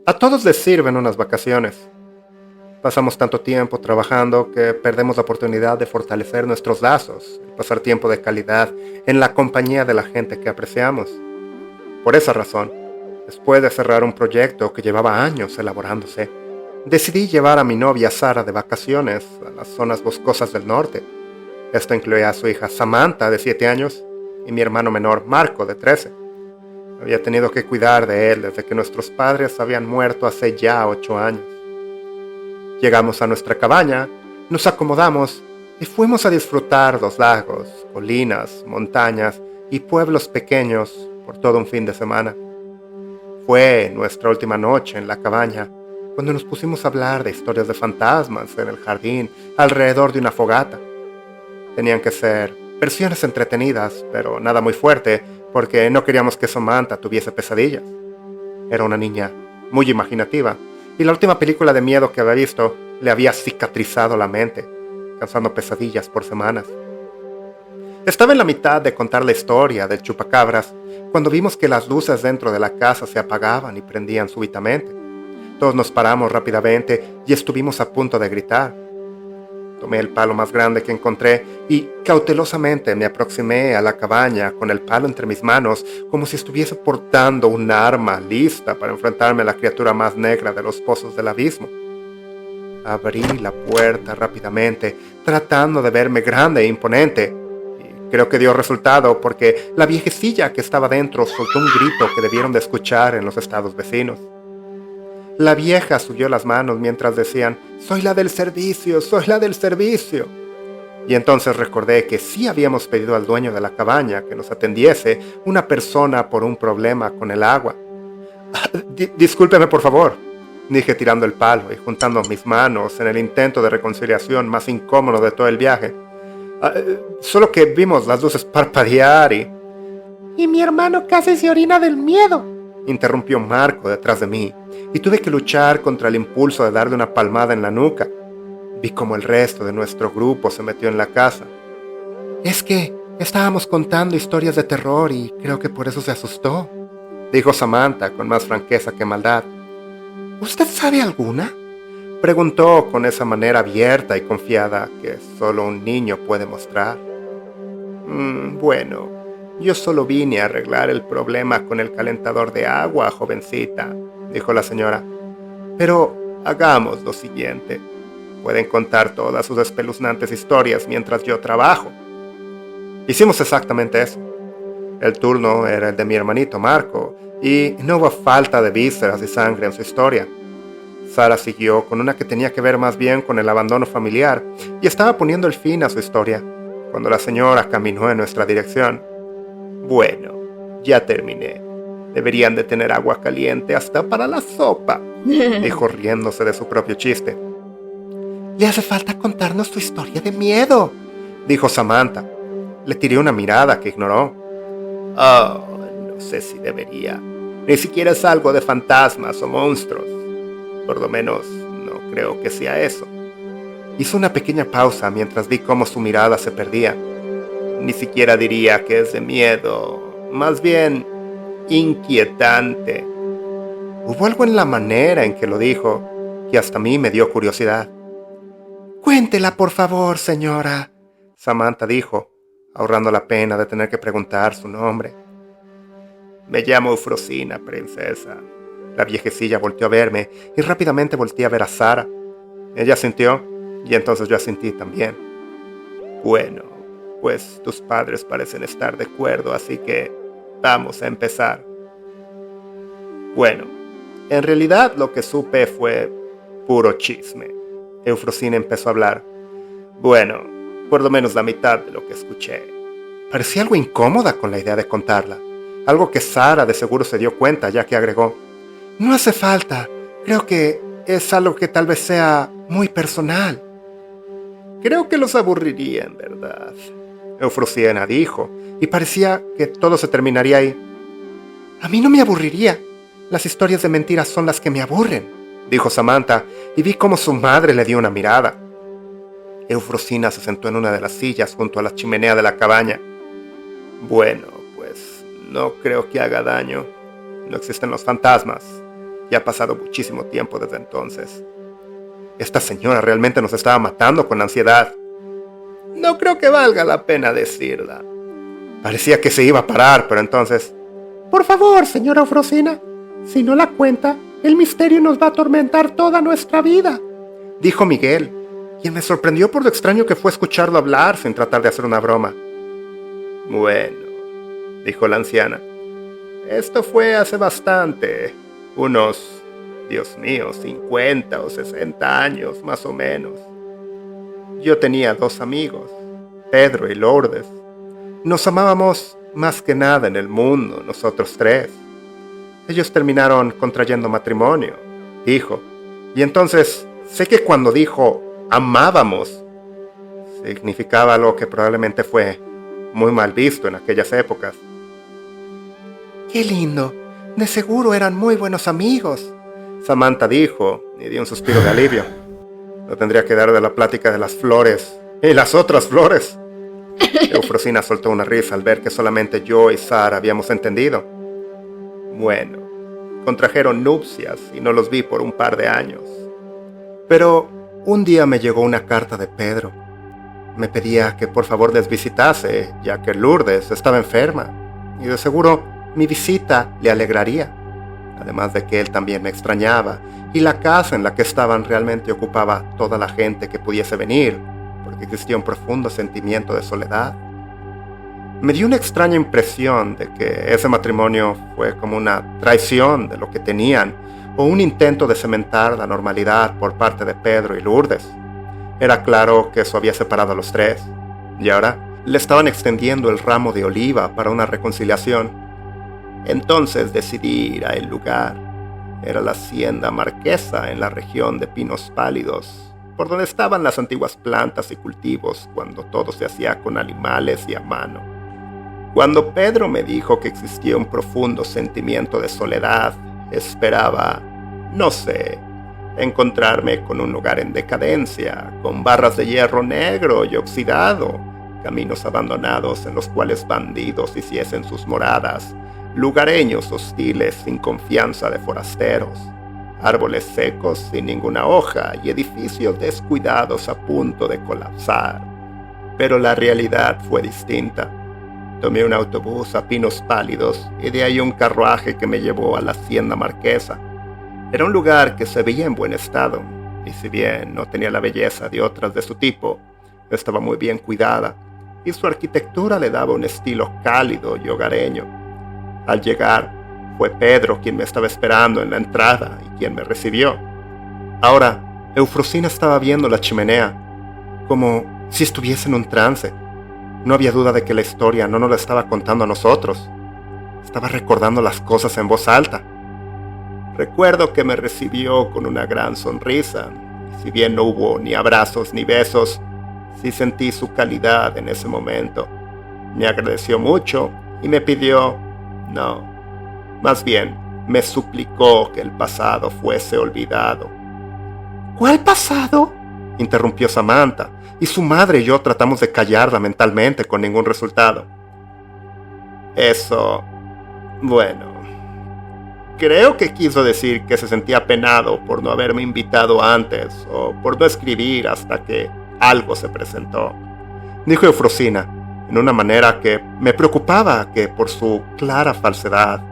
A todos les sirven unas vacaciones. Pasamos tanto tiempo trabajando que perdemos la oportunidad de fortalecer nuestros lazos y pasar tiempo de calidad en la compañía de la gente que apreciamos. Por esa razón, después de cerrar un proyecto que llevaba años elaborándose, decidí llevar a mi novia Sara de vacaciones a las zonas boscosas del norte. Esto incluía a su hija Samantha, de 7 años, y mi hermano menor, Marco, de 13. Había tenido que cuidar de él desde que nuestros padres habían muerto hace ya 8 años. Llegamos a nuestra cabaña, nos acomodamos y fuimos a disfrutar los lagos, colinas, montañas y pueblos pequeños por todo un fin de semana. Fue nuestra última noche en la cabaña cuando nos pusimos a hablar de historias de fantasmas en el jardín alrededor de una fogata. Tenían que ser versiones entretenidas, pero nada muy fuerte, porque no queríamos que Samantha tuviese pesadillas. Era una niña muy imaginativa, y la última película de miedo que había visto le había cicatrizado la mente, causando pesadillas por semanas. Estaba en la mitad de contar la historia del chupacabras cuando vimos que las luces dentro de la casa se apagaban y prendían súbitamente. Todos nos paramos rápidamente y estuvimos a punto de gritar. Tomé el palo más grande que encontré y cautelosamente me aproximé a la cabaña con el palo entre mis manos como si estuviese portando un arma lista para enfrentarme a la criatura más negra de los pozos del abismo. Abrí la puerta rápidamente, tratando de verme grande e imponente. Y creo que dio resultado porque la viejecilla que estaba dentro soltó un grito que debieron de escuchar en los estados vecinos. La vieja subió las manos mientras decían, «Soy la del servicio, soy la del servicio». Y entonces recordé que sí habíamos pedido al dueño de la cabaña que nos atendiese una persona por un problema con el agua. Discúlpeme por favor», dije tirando el palo y juntando mis manos en el intento de reconciliación más incómodo de todo el viaje. Solo que vimos las luces parpadear y... «Y mi hermano casi se orina del miedo», interrumpió Marco detrás de mí, y tuve que luchar contra el impulso de darle una palmada en la nuca. Vi como el resto de nuestro grupo se metió en la casa. «Es que estábamos contando historias de terror y creo que por eso se asustó», dijo Samantha con más franqueza que maldad. «¿Usted sabe alguna?», preguntó con esa manera abierta y confiada que solo un niño puede mostrar. Bueno, yo solo vine a arreglar el problema con el calentador de agua, jovencita», dijo la señora. «Pero hagamos lo siguiente. Pueden contar todas sus espeluznantes historias mientras yo trabajo». Hicimos exactamente eso. El turno era el de mi hermanito Marco, y no hubo falta de vísceras y sangre en su historia. Sara siguió con una que tenía que ver más bien con el abandono familiar, y estaba poniendo el fin a su historia, cuando la señora caminó en nuestra dirección. «Bueno, ya terminé. Deberían de tener agua caliente hasta para la sopa», dijo riéndose de su propio chiste. «Le hace falta contarnos tu historia de miedo», dijo Samantha. Le tiré una mirada que ignoró. «Oh, no sé si debería. Ni siquiera es algo de fantasmas o monstruos. Por lo menos, no creo que sea eso». Hizo una pequeña pausa mientras vi cómo su mirada se perdía. «Ni siquiera diría que es de miedo. Más bien, inquietante». Hubo algo en la manera en que lo dijo que hasta a mí me dio curiosidad. «Cuéntela, por favor, señora», Samantha dijo, ahorrando la pena de tener que preguntar su nombre. «Me llamo Eufrosina, princesa». La viejecilla volteó a verme y rápidamente volteé a ver a Sara. Ella asintió y entonces yo asintí también. «Bueno, pues tus padres parecen estar de acuerdo, así que vamos a empezar». Bueno, en realidad lo que supe fue puro chisme. Eufrosina empezó a hablar. Bueno, por lo menos la mitad de lo que escuché. Parecía algo incómoda con la idea de contarla. Algo que Sara de seguro se dio cuenta, ya que agregó: «No hace falta. Creo que es algo que tal vez sea muy personal». «Creo que los aburriría, en verdad», Eufrosina dijo, y parecía que todo se terminaría ahí. «A mí no me aburriría. Las historias de mentiras son las que me aburren», dijo Samantha, y vi cómo su madre le dio una mirada. Eufrosina se sentó en una de las sillas junto a la chimenea de la cabaña. «Bueno, pues no creo que haga daño. No existen los fantasmas. Ya ha pasado muchísimo tiempo desde entonces. Esta señora realmente nos estaba matando con la ansiedad. No creo que valga la pena decirla. Parecía que se iba a parar, pero entonces... Por favor, señora Eufrosina, si no la cuenta, el misterio nos va a atormentar toda nuestra vida, dijo Miguel, quien me sorprendió por lo extraño que fue escucharlo hablar sin tratar de hacer una broma. Bueno, dijo la anciana, esto fue hace bastante, unos, Dios mío, 50 o 60 años más o menos. Yo tenía 2 amigos, Pedro y Lourdes. Nos amábamos más que nada en el mundo, nosotros 3. Ellos terminaron contrayendo matrimonio, dijo. Y entonces, sé que cuando dijo amábamos, significaba algo que probablemente fue muy mal visto en aquellas épocas. ¡Qué lindo! De seguro eran muy buenos amigos, Samantha dijo, y dio un suspiro de alivio. No tendría que dar de la plática de las flores y las otras flores. Eufrosina soltó una risa al ver que solamente yo y Sara habíamos entendido. Bueno, contrajeron nupcias y no los vi por un par de años. Pero un día me llegó una carta de Pedro. Me pedía que por favor les visitase, ya que Lourdes estaba enferma, y de seguro mi visita le alegraría. Además de que él también me extrañaba, y la casa en la que estaban realmente ocupaba toda la gente que pudiese venir, porque existía un profundo sentimiento de soledad. Me dio una extraña impresión de que ese matrimonio fue como una traición de lo que tenían, o un intento de cementar la normalidad por parte de Pedro y Lourdes. Era claro que eso había separado a los 3, y ahora le estaban extendiendo el ramo de oliva para una reconciliación. Entonces decidí ir a el lugar. Era la hacienda Marquesa en la región de Pinos Pálidos, por donde estaban las antiguas plantas y cultivos cuando todo se hacía con animales y a mano. Cuando Pedro me dijo que existía un profundo sentimiento de soledad, esperaba, no sé, encontrarme con un lugar en decadencia, con barras de hierro negro y oxidado, caminos abandonados en los cuales bandidos hiciesen sus moradas, lugareños hostiles sin confianza de forasteros, árboles secos sin ninguna hoja y edificios descuidados a punto de colapsar. Pero la realidad fue distinta. Tomé un autobús a Pinos Pálidos y de ahí un carruaje que me llevó a la hacienda Marquesa. Era un lugar que se veía en buen estado, y si bien no tenía la belleza de otras de su tipo, estaba muy bien cuidada, y su arquitectura le daba un estilo cálido y hogareño. Al llegar, fue Pedro quien me estaba esperando en la entrada y quien me recibió. Ahora, Eufrosina estaba viendo la chimenea, como si estuviese en un trance. No había duda de que la historia no nos la estaba contando a nosotros. Estaba recordando las cosas en voz alta. Recuerdo que me recibió con una gran sonrisa, y si bien no hubo ni abrazos ni besos, sí sentí su calidad en ese momento. Me agradeció mucho y me pidió, no, más bien me suplicó que el pasado fuese olvidado. ¿Cuál pasado?, interrumpió Samantha, y su madre y yo tratamos de callarla mentalmente con ningún resultado. Eso, bueno, creo que quiso decir que se sentía penado por no haberme invitado antes o por no escribir hasta que algo se presentó, dijo Eufrosina, en una manera que me preocupaba que por su clara falsedad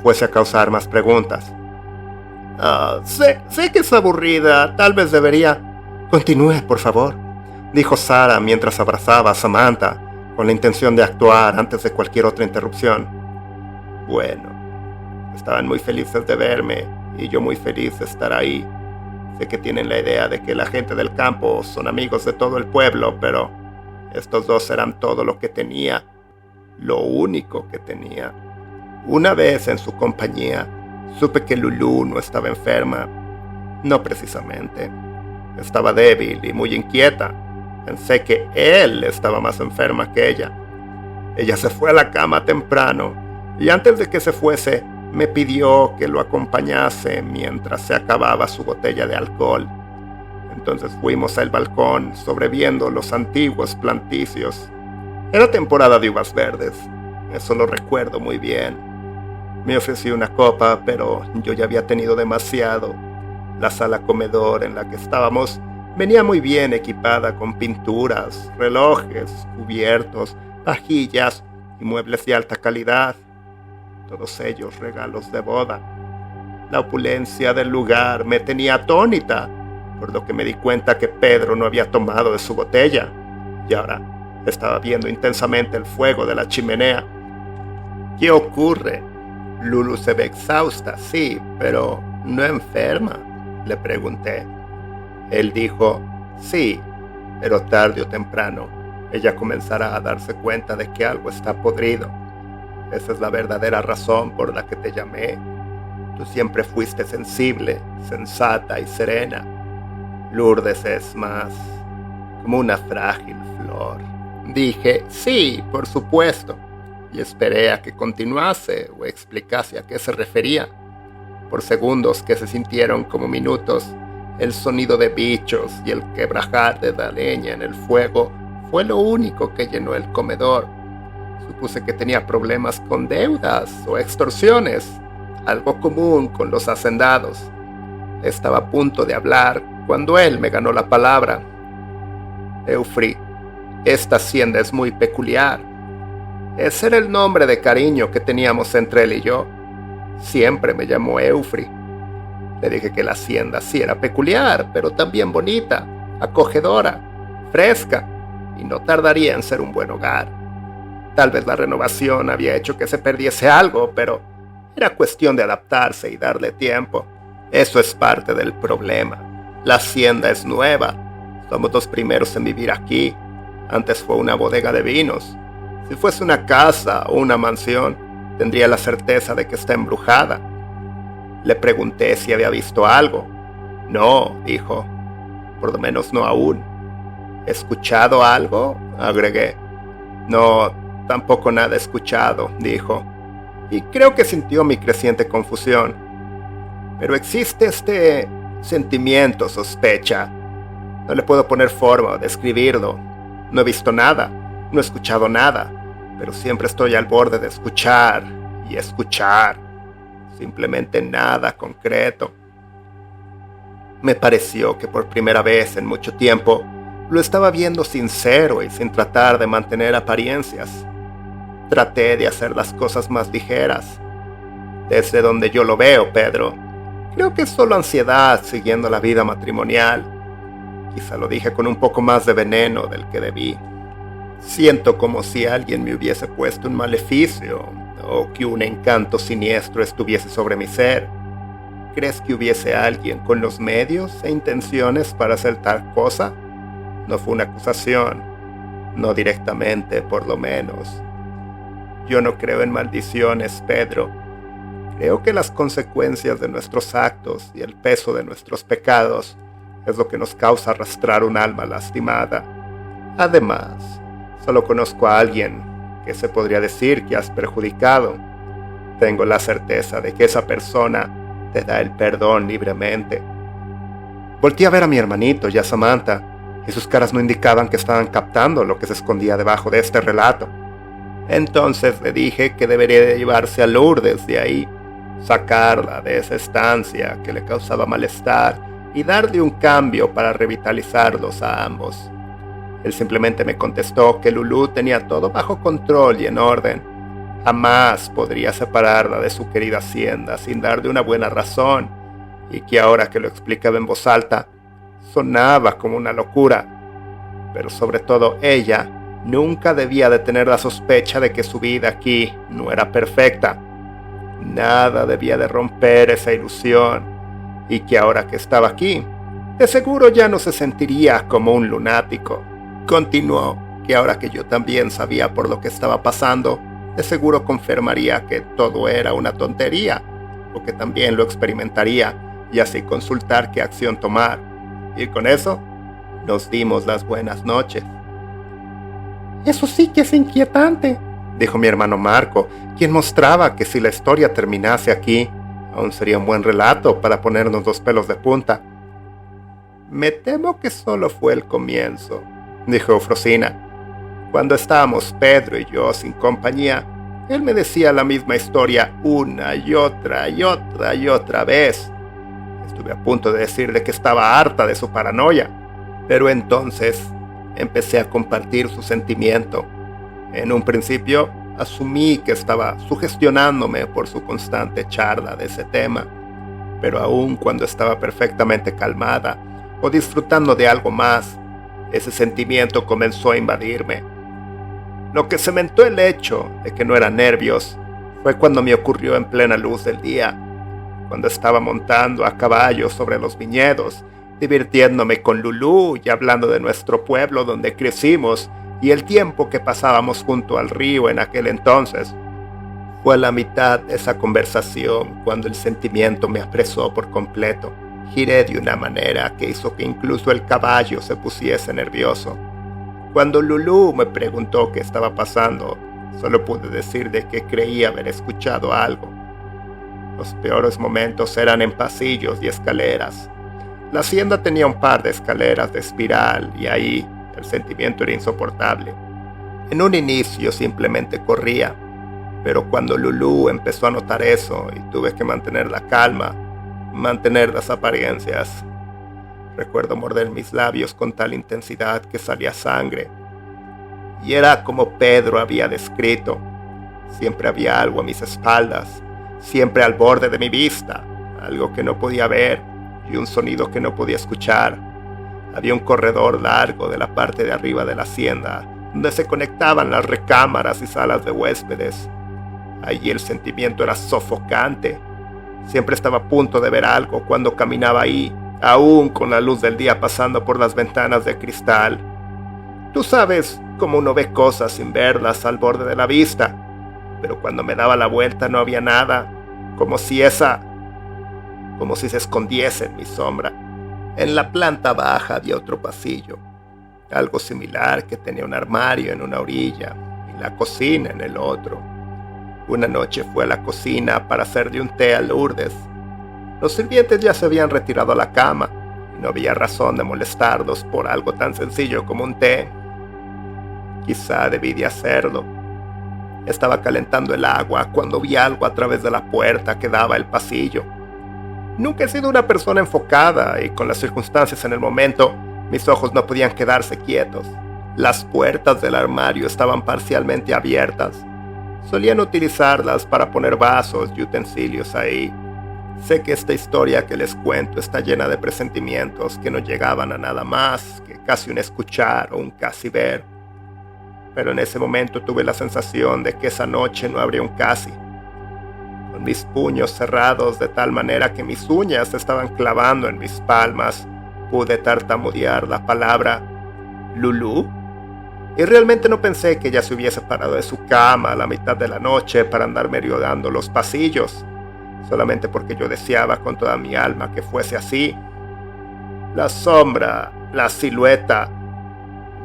fuese a causar más preguntas. Sé que es aburrida, tal vez debería... Continúe, por favor, dijo Sara mientras abrazaba a Samantha con la intención de actuar antes de cualquier otra interrupción. Bueno, estaban muy felices de verme y yo muy feliz de estar ahí. Sé que tienen la idea de que la gente del campo son amigos de todo el pueblo, pero estos 2 eran todo lo que tenía, lo único que tenía. Una vez en su compañía, supe que Lulú no estaba enferma. No precisamente. Estaba débil y muy inquieta. Pensé que él estaba más enferma que ella. Ella se fue a la cama temprano y antes de que se fuese, me pidió que lo acompañase mientras se acababa su botella de alcohol. Entonces fuimos al balcón sobreviendo los antiguos planticios. Era temporada de uvas verdes, eso lo recuerdo muy bien. Me ofrecí una copa, pero yo ya había tenido demasiado. La sala comedor en la que estábamos venía muy bien equipada con pinturas, relojes, cubiertos, vajillas y muebles de alta calidad, todos ellos regalos de boda. La opulencia del lugar me tenía atónita, por lo que me di cuenta que Pedro no había tomado de su botella, y ahora estaba viendo intensamente el fuego de la chimenea. ¿Qué ocurre? Lulu se ve exhausta, sí, pero ¿no enferma?, le pregunté. Él dijo, sí, pero tarde o temprano ella comenzará a darse cuenta de que algo está podrido. Esa es la verdadera razón por la que te llamé. Tú siempre fuiste sensible, sensata y serena. Lourdes es más como una frágil flor. Dije, sí, por supuesto, y esperé a que continuase o explicase a qué se refería. Por segundos que se sintieron como minutos, el sonido de bichos y el quebrajar de la leña en el fuego fue lo único que llenó el comedor. Supuse que tenía problemas con deudas o extorsiones, algo común con los hacendados. Estaba a punto de hablar cuando él me ganó la palabra. Eufri, esta hacienda es muy peculiar. Ese era el nombre de cariño que teníamos entre él y yo. Siempre me llamó Eufri. Le dije que la hacienda sí era peculiar, pero también bonita, acogedora, fresca, y no tardaría en ser un buen hogar. Tal vez la renovación había hecho que se perdiese algo, pero era cuestión de adaptarse y darle tiempo. Eso es parte del problema. La hacienda es nueva. Somos los primeros en vivir aquí. Antes fue una bodega de vinos. Si fuese una casa o una mansión, tendría la certeza de que está embrujada. Le pregunté si había visto algo. No, dijo. Por lo menos no aún. ¿Escuchado algo?, agregué. No, tampoco nada escuchado, dijo. Y creo que sintió mi creciente confusión. Pero existe este sentimiento, sospecha. No le puedo poner forma o describirlo. No he visto nada, no he escuchado nada, pero siempre estoy al borde de escuchar y escuchar. Simplemente nada concreto. Me pareció que por primera vez en mucho tiempo lo estaba viendo sincero y sin tratar de mantener apariencias. Traté de hacer las cosas más ligeras. Desde donde yo lo veo, Pedro, creo que es solo ansiedad siguiendo la vida matrimonial. Quizá lo dije con un poco más de veneno del que debí. Siento como si alguien me hubiese puesto un maleficio o que un encanto siniestro estuviese sobre mi ser. ¿Crees que hubiese alguien con los medios e intenciones para hacer tal cosa? No fue una acusación, no directamente por lo menos. Yo no creo en maldiciones, Pedro. Creo que las consecuencias de nuestros actos y el peso de nuestros pecados es lo que nos causa arrastrar un alma lastimada. Además, solo conozco a alguien que se podría decir que has perjudicado. Tengo la certeza de que esa persona te da el perdón libremente. Volté a ver a mi hermanito y a Samantha, y sus caras no indicaban que estaban captando lo que se escondía debajo de este relato. Entonces le dije que debería de llevarse a Lourdes de ahí, sacarla de esa estancia que le causaba malestar y darle un cambio para revitalizarlos a ambos. Él simplemente me contestó que Lulú tenía todo bajo control y en orden. Jamás podría separarla de su querida hacienda sin darle una buena razón, y que ahora que lo explicaba en voz alta, sonaba como una locura. Pero sobre todo ella nunca debía de tener la sospecha de que su vida aquí no era perfecta. Nada debía de romper esa ilusión, y que ahora que estaba aquí, de seguro ya no se sentiría como un lunático. Continuó que ahora que yo también sabía por lo que estaba pasando, de seguro confirmaría que todo era una tontería, o que también lo experimentaría, y así consultar qué acción tomar. Y con eso, nos dimos las buenas noches. Eso sí que es inquietante, dijo mi hermano Marco, quien mostraba que si la historia terminase aquí, aún sería un buen relato para ponernos los pelos de punta. Me temo que solo fue el comienzo, dijo Eufrosina. Cuando estábamos Pedro y yo sin compañía, Él me decía la misma historia una y otra y otra y otra vez. Estuve a punto de decirle que estaba harta de su paranoia, pero entonces empecé a compartir su sentimiento. En un principio asumí que estaba sugestionándome por su constante charla de ese tema, pero aun cuando estaba perfectamente calmada o disfrutando de algo más, ese sentimiento comenzó a invadirme. Lo que cementó el hecho de que no eran nervios fue cuando me ocurrió en plena luz del día, cuando estaba montando a caballo sobre los viñedos, divirtiéndome con Lulú y hablando de nuestro pueblo donde crecimos y el tiempo que pasábamos junto al río en aquel entonces. Fue a la mitad de esa conversación cuando el sentimiento me apresó por completo. Giré de una manera que hizo que incluso el caballo se pusiese nervioso. Cuando Lulú me preguntó qué estaba pasando, solo pude decir de que creía haber escuchado algo. Los peores momentos eran en pasillos y escaleras. La hacienda tenía un par de escaleras de espiral y ahí el sentimiento era insoportable. En un inicio simplemente corría, pero cuando Lulú empezó a notar eso y tuve que mantener la calma, mantener las apariencias. Recuerdo morder mis labios con tal intensidad que salía sangre. Y era como Pedro había descrito. Siempre había algo a mis espaldas, siempre al borde de mi vista, algo que no podía ver y un sonido que no podía escuchar. Había un corredor largo de la parte de arriba de la hacienda, donde se conectaban las recámaras y salas de huéspedes. Allí el sentimiento era sofocante. Siempre estaba a punto de ver algo cuando caminaba ahí, aún con la luz del día pasando por las ventanas de cristal. Tú sabes cómo uno ve cosas sin verlas al borde de la vista, pero cuando me daba la vuelta no había nada, como si se escondiese en mi sombra. En la planta baja había otro pasillo, algo similar que tenía un armario en una orilla y la cocina en el otro. Una noche fui a la cocina para hacerle un té a Lourdes. Los sirvientes ya se habían retirado a la cama y no había razón de molestarlos por algo tan sencillo como un té. Quizá debí de hacerlo. Estaba calentando el agua cuando vi algo a través de la puerta que daba al pasillo. Nunca he sido una persona enfocada y con las circunstancias en el momento, mis ojos no podían quedarse quietos. Las puertas del armario estaban parcialmente abiertas. Solían utilizarlas para poner vasos y utensilios ahí. Sé que esta historia que les cuento está llena de presentimientos que no llegaban a nada más que casi un escuchar o un casi ver. Pero en ese momento tuve la sensación de que esa noche no habría un casi. Con mis puños cerrados de tal manera que mis uñas se estaban clavando en mis palmas, pude tartamudear la palabra Lulú. Y realmente no pensé que ella se hubiese parado de su cama a la mitad de la noche para andar merodeando los pasillos, solamente porque yo deseaba con toda mi alma que fuese así. La sombra, la silueta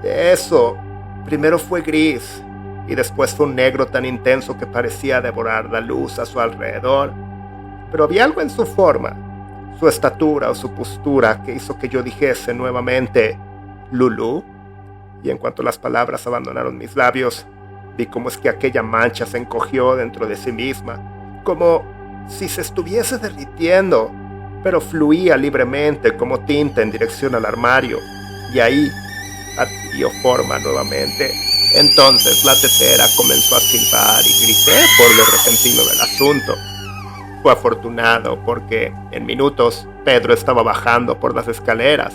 de eso, primero fue gris y después fue un negro tan intenso que parecía devorar la luz a su alrededor. Pero había algo en su forma, su estatura o su postura que hizo que yo dijese nuevamente Lulú. Y en cuanto las palabras abandonaron mis labios, vi cómo es que aquella mancha se encogió dentro de sí misma, como si se estuviese derritiendo, pero fluía libremente como tinta en dirección al armario, y ahí adquirió forma nuevamente. Entonces la tetera comenzó a silbar y grité por lo repentino del asunto. Fue afortunado porque, en minutos, Pedro estaba bajando por las escaleras.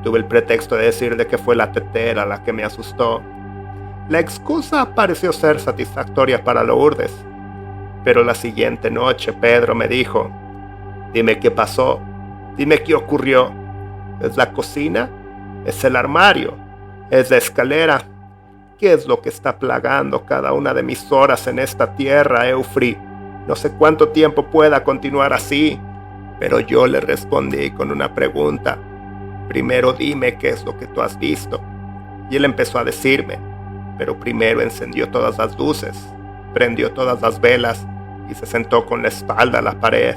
Tuve el pretexto de decirle que fue la tetera la que me asustó. La excusa pareció ser satisfactoria para Lourdes, pero la siguiente noche Pedro me dijo: «Dime qué pasó, dime qué ocurrió. ¿Es la cocina? ¿Es el armario? ¿Es la escalera? ¿Qué es lo que está plagando cada una de mis horas en esta tierra, Eufri? No sé cuánto tiempo pueda continuar así». Pero yo le respondí con una pregunta: «Primero dime qué es lo que tú has visto». Y él empezó a decirme, pero primero encendió todas las luces, prendió todas las velas y se sentó con la espalda a la pared.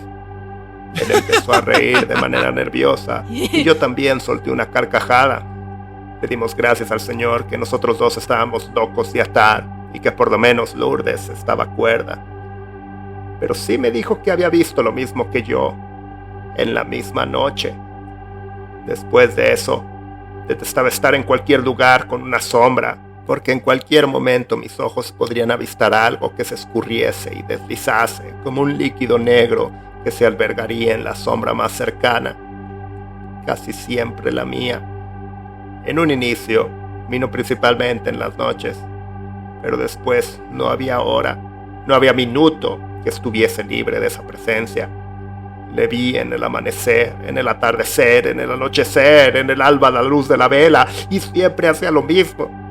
Él empezó a reír de manera nerviosa y yo también solté una carcajada. Le dimos gracias al Señor que nosotros dos estábamos locos de atar y que por lo menos Lourdes estaba cuerda. Pero sí me dijo que había visto lo mismo que yo, en la misma noche. Después de eso, detestaba estar en cualquier lugar con una sombra, porque en cualquier momento mis ojos podrían avistar algo que se escurriese y deslizase como un líquido negro que se albergaría en la sombra más cercana, casi siempre la mía. En un inicio, vino principalmente en las noches, pero después no había hora, no había minuto que estuviese libre de esa presencia. Le vi en el amanecer, en el atardecer, en el anochecer, en el alba a la luz de la vela, y siempre hacía lo mismo.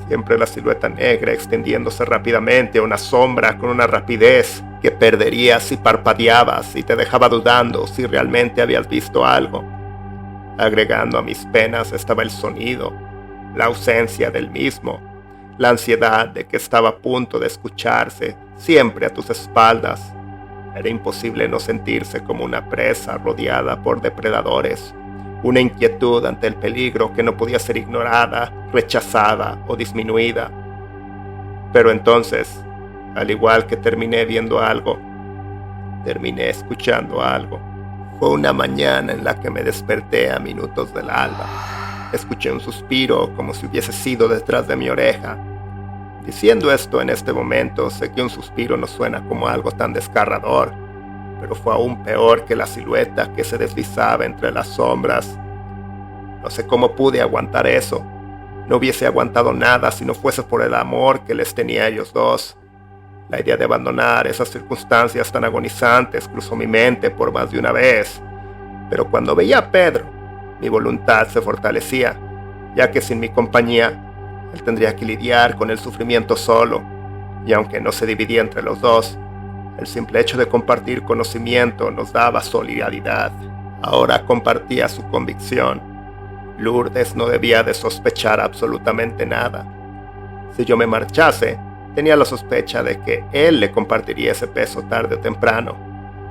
Siempre la silueta negra extendiéndose rápidamente, una sombra con una rapidez que perderías si parpadeabas y te dejaba dudando si realmente habías visto algo. Agregando a mis penas estaba el sonido, la ausencia del mismo, la ansiedad de que estaba a punto de escucharse, siempre a tus espaldas. Era imposible no sentirse como una presa rodeada por depredadores, una inquietud ante el peligro que no podía ser ignorada, rechazada o disminuida. Pero entonces, al igual que terminé viendo algo, terminé escuchando algo. Fue una mañana en la que me desperté a minutos del alba. Escuché un suspiro como si hubiese sido detrás de mi oreja. Diciendo esto en este momento, sé que un suspiro no suena como algo tan desgarrador, pero fue aún peor que la silueta que se deslizaba entre las sombras. No sé cómo pude aguantar eso. No hubiese aguantado nada si no fuese por el amor que les tenía a ellos dos. La idea de abandonar esas circunstancias tan agonizantes cruzó mi mente por más de una vez, pero cuando veía a Pedro, mi voluntad se fortalecía, ya que sin mi compañía, él tendría que lidiar con el sufrimiento solo, y aunque no se dividía entre los dos, el simple hecho de compartir conocimiento nos daba solidaridad. Ahora compartía su convicción. Lourdes no debía de sospechar absolutamente nada. Si yo me marchase, tenía la sospecha de que él le compartiría ese peso tarde o temprano,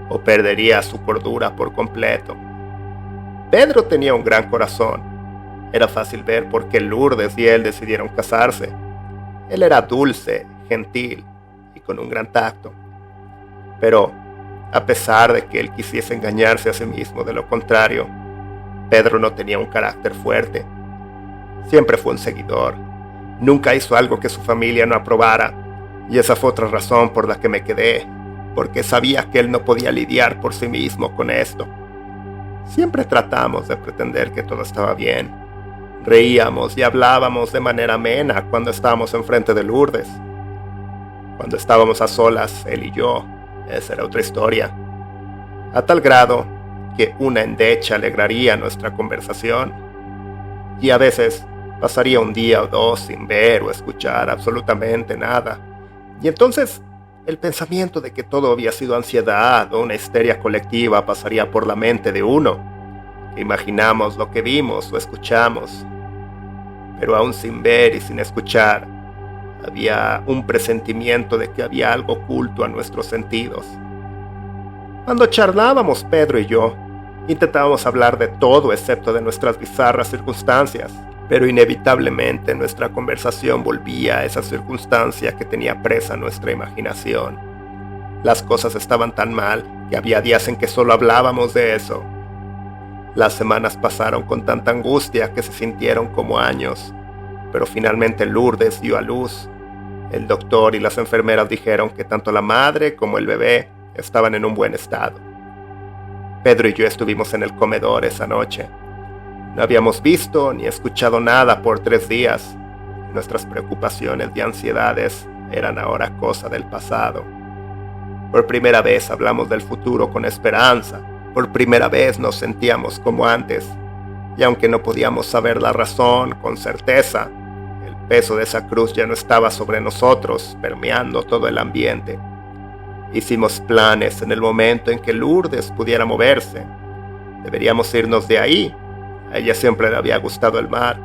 o perdería su cordura por completo. Pedro tenía un gran corazón. Era fácil ver por qué Lourdes y él decidieron casarse. Él era dulce, gentil y con un gran tacto. Pero, a pesar de que él quisiese engañarse a sí mismo de lo contrario, Pedro no tenía un carácter fuerte. Siempre fue un seguidor. Nunca hizo algo que su familia no aprobara, y esa fue otra razón por la que me quedé, porque sabía que él no podía lidiar por sí mismo con esto. Siempre tratamos de pretender que todo estaba bien. Reíamos y hablábamos de manera amena cuando estábamos enfrente de Lourdes. Cuando estábamos a solas, él y yo, esa era otra historia. A tal grado que una endecha alegraría nuestra conversación. Y a veces pasaría un día o dos sin ver o escuchar absolutamente nada. Y entonces el pensamiento de que todo había sido ansiedad o una histeria colectiva pasaría por la mente de uno, que imaginamos lo que vimos o escuchamos. Pero aún sin ver y sin escuchar, había un presentimiento de que había algo oculto a nuestros sentidos. Cuando charlábamos Pedro y yo, intentábamos hablar de todo excepto de nuestras bizarras circunstancias, pero inevitablemente nuestra conversación volvía a esa circunstancia que tenía presa nuestra imaginación. Las cosas estaban tan mal que había días en que solo hablábamos de eso. Las semanas pasaron con tanta angustia que se sintieron como años, pero finalmente Lourdes dio a luz. El doctor y las enfermeras dijeron que tanto la madre como el bebé estaban en un buen estado. Pedro y yo estuvimos en el comedor esa noche. No habíamos visto ni escuchado nada por 3 días. Nuestras preocupaciones y ansiedades eran ahora cosa del pasado. Por primera vez hablamos del futuro con esperanza. Por primera vez nos sentíamos como antes. Y aunque no podíamos saber la razón con certeza, el peso de esa cruz ya no estaba sobre nosotros, permeando todo el ambiente. Hicimos planes en el momento en que Lourdes pudiera moverse. Deberíamos irnos de ahí. A ella siempre le había gustado el mar.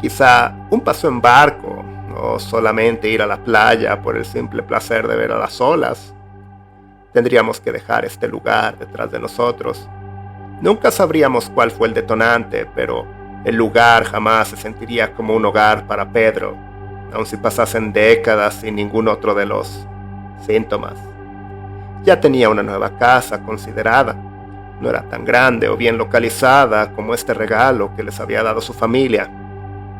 Quizá un paseo en barco, o solamente ir a la playa por el simple placer de ver a las olas. Tendríamos que dejar este lugar detrás de nosotros. Nunca sabríamos cuál fue el detonante, pero el lugar jamás se sentiría como un hogar para Pedro, aun si pasasen décadas sin ningún otro de los síntomas. Ya tenía una nueva casa considerada. No era tan grande o bien localizada como este regalo que les había dado su familia,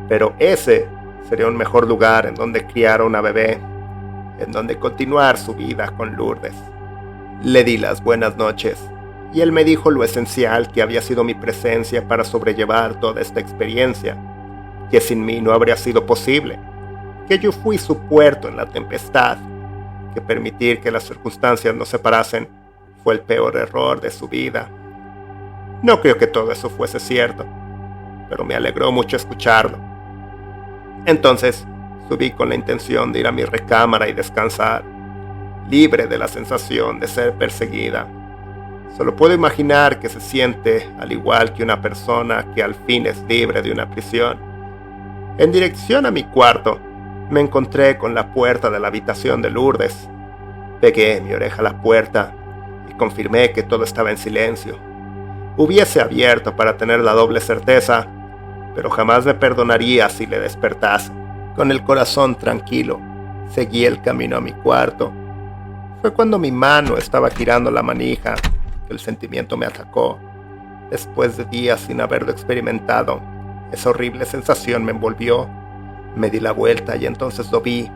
pero ese sería un mejor lugar en donde criar a una bebé, en donde continuar su vida con Lourdes. Le di las buenas noches y él me dijo lo esencial que había sido mi presencia para sobrellevar toda esta experiencia, que sin mí no habría sido posible, que yo fui su puerto en la tempestad, que permitir que las circunstancias nos separasen fue el peor error de su vida. No creo que todo eso fuese cierto, pero me alegró mucho escucharlo. Entonces subí con la intención de ir a mi recámara y descansar, libre de la sensación de ser perseguida. Solo puedo imaginar que se siente al igual que una persona que al fin es libre de una prisión. En dirección a mi cuarto, me encontré con la puerta de la habitación de Lourdes. Pegué mi oreja a la puerta y confirmé que todo estaba en silencio. Hubiese abierto para tener la doble certeza, pero jamás me perdonaría si le despertase. Con el corazón tranquilo, seguí el camino a mi cuarto. Fue cuando mi mano estaba girando la manija que el sentimiento me atacó. Después de días sin haberlo experimentado, esa horrible sensación me envolvió. Me di la vuelta y entonces lo vi,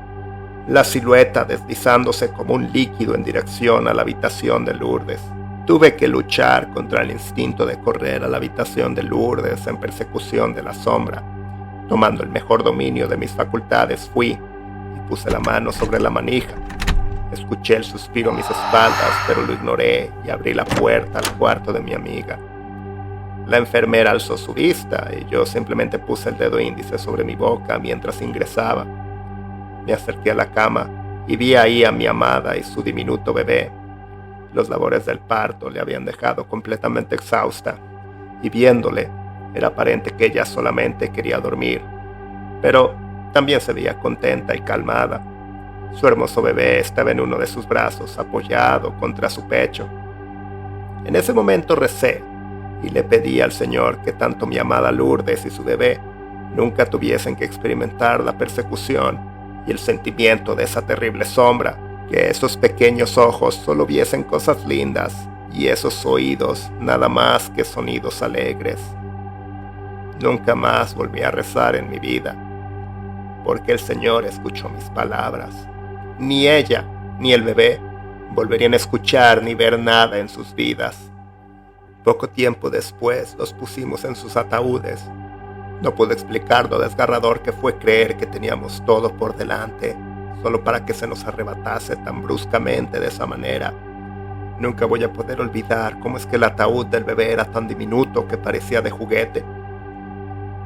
la silueta deslizándose como un líquido en dirección a la habitación de Lourdes. Tuve que luchar contra el instinto de correr a la habitación de Lourdes en persecución de la sombra. Tomando el mejor dominio de mis facultades, fui y puse la mano sobre la manija. Escuché el suspiro a mis espaldas, pero lo ignoré y abrí la puerta al cuarto de mi amiga. La enfermera alzó su vista y yo simplemente puse el dedo índice sobre mi boca mientras ingresaba. Me acerqué a la cama y vi ahí a mi amada y su diminuto bebé. Los labores del parto le habían dejado completamente exhausta y viéndole, era aparente que ella solamente quería dormir, pero también se veía contenta y calmada. Su hermoso bebé estaba en uno de sus brazos, apoyado contra su pecho. En ese momento recé y le pedí al Señor que tanto mi amada Lourdes y su bebé nunca tuviesen que experimentar la persecución y el sentimiento de esa terrible sombra, que esos pequeños ojos solo viesen cosas lindas y esos oídos nada más que sonidos alegres. Nunca más volví a rezar en mi vida, porque el Señor escuchó mis palabras. Ni ella ni el bebé volverían a escuchar ni ver nada en sus vidas. Poco tiempo después los pusimos en sus ataúdes. No puedo explicar lo desgarrador que fue creer que teníamos todo por delante, solo para que se nos arrebatase tan bruscamente de esa manera. Nunca voy a poder olvidar cómo es que el ataúd del bebé era tan diminuto que parecía de juguete.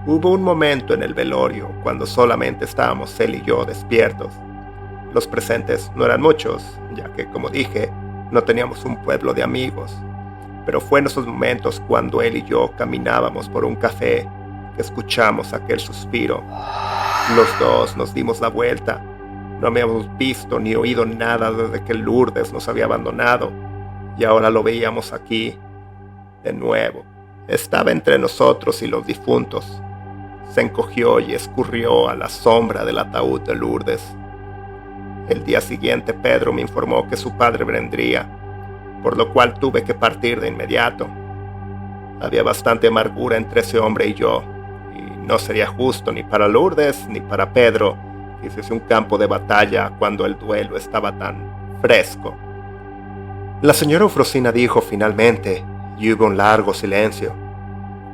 Hubo un momento en el velorio cuando solamente estábamos él y yo despiertos. Los presentes no eran muchos, ya que, como dije, no teníamos un pueblo de amigos. Pero fue en esos momentos cuando él y yo caminábamos por un café que escuchamos aquel suspiro. Los dos nos dimos la vuelta. No habíamos visto ni oído nada desde que Lourdes nos había abandonado, y ahora lo veíamos aquí, de nuevo. Estaba entre nosotros y los difuntos. Se encogió y escurrió a la sombra del ataúd de Lourdes. El día siguiente Pedro me informó que su padre vendría, por lo cual tuve que partir de inmediato. Había bastante amargura entre ese hombre y yo, y no sería justo ni para Lourdes ni para Pedro que hiciese un campo de batalla cuando el duelo estaba tan fresco. La señora Eufrosina dijo finalmente, y hubo un largo silencio: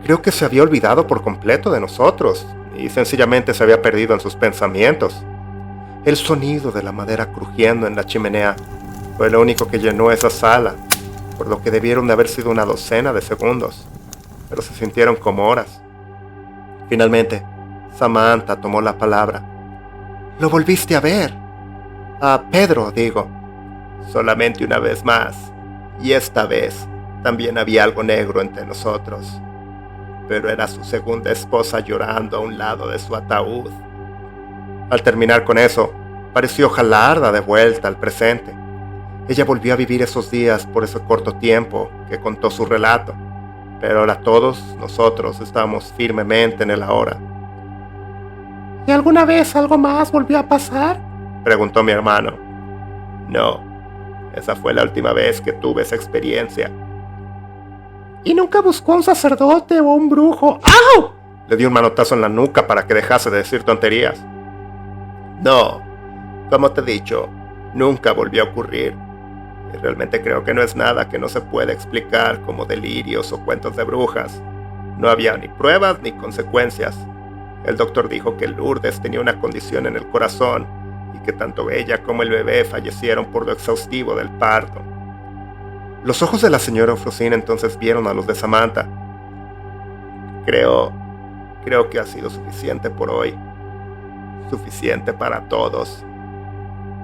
creo que se había olvidado por completo de nosotros, y sencillamente se había perdido en sus pensamientos. El sonido de la madera crujiendo en la chimenea fue lo único que llenó esa sala, por lo que debieron de haber sido una docena de segundos, pero se sintieron como horas. Finalmente, Samantha tomó la palabra. «¿Lo volviste a ver?» «A Pedro, digo». «Solamente una vez más, y esta vez también había algo negro entre nosotros, pero era su segunda esposa llorando a un lado de su ataúd». Al terminar con eso, pareció jalarla de vuelta al presente. Ella volvió a vivir esos días por ese corto tiempo que contó su relato, pero ahora todos nosotros estábamos firmemente en el ahora. ¿Y alguna vez algo más volvió a pasar? Preguntó mi hermano. No, esa fue la última vez que tuve esa experiencia. ¿Y nunca buscó a un sacerdote o un brujo? ¡Au! Le di un manotazo en la nuca para que dejase de decir tonterías. No, como te he dicho, nunca volvió a ocurrir. Y realmente creo que no es nada que no se pueda explicar como delirios o cuentos de brujas. No había ni pruebas ni consecuencias. El doctor dijo que Lourdes tenía una condición en el corazón y que tanto ella como el bebé fallecieron por lo exhaustivo del parto. Los ojos de la señora Eufrosina entonces vieron a los de Samantha. Creo que ha sido suficiente por hoy. Suficiente para todos.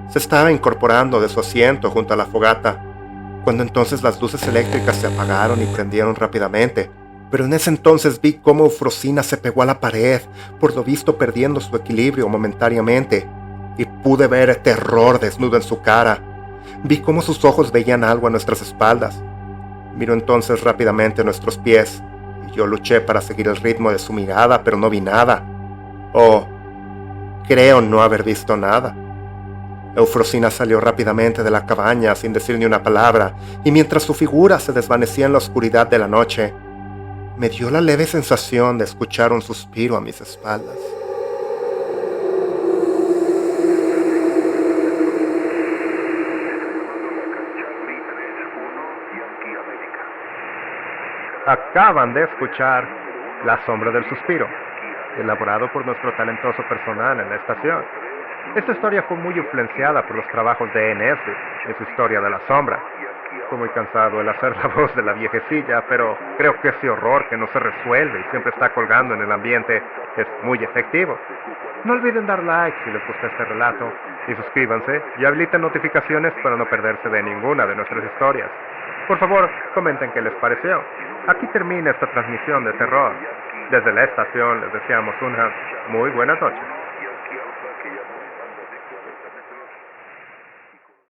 Se estaba incorporando de su asiento junto a la fogata, cuando entonces las luces eléctricas se apagaron y prendieron rápidamente. Pero en ese entonces vi cómo Eufrosina se pegó a la pared, por lo visto perdiendo su equilibrio momentáneamente, y pude ver terror desnudo en su cara. Vi cómo sus ojos veían algo a nuestras espaldas. Miró entonces rápidamente a nuestros pies, y yo luché para seguir el ritmo de su mirada, pero no vi nada. Oh, creo no haber visto nada. Eufrosina salió rápidamente de la cabaña sin decir ni una palabra, y mientras su figura se desvanecía en la oscuridad de la noche, me dio la leve sensación de escuchar un suspiro a mis espaldas. Acaban de escuchar La sombra del suspiro, elaborado por nuestro talentoso personal en la estación. Esta historia fue muy influenciada por los trabajos de N. Nesbitt en su historia de la sombra. Estoy muy cansado el hacer la voz de la viejecilla, pero creo que ese horror que no se resuelve y siempre está colgando en el ambiente es muy efectivo. No olviden dar like si les gusta este relato y suscríbanse y habiliten notificaciones para no perderse de ninguna de nuestras historias. Por favor, comenten qué les pareció. Aquí termina esta transmisión de terror. Desde la estación les deseamos una muy buena noche.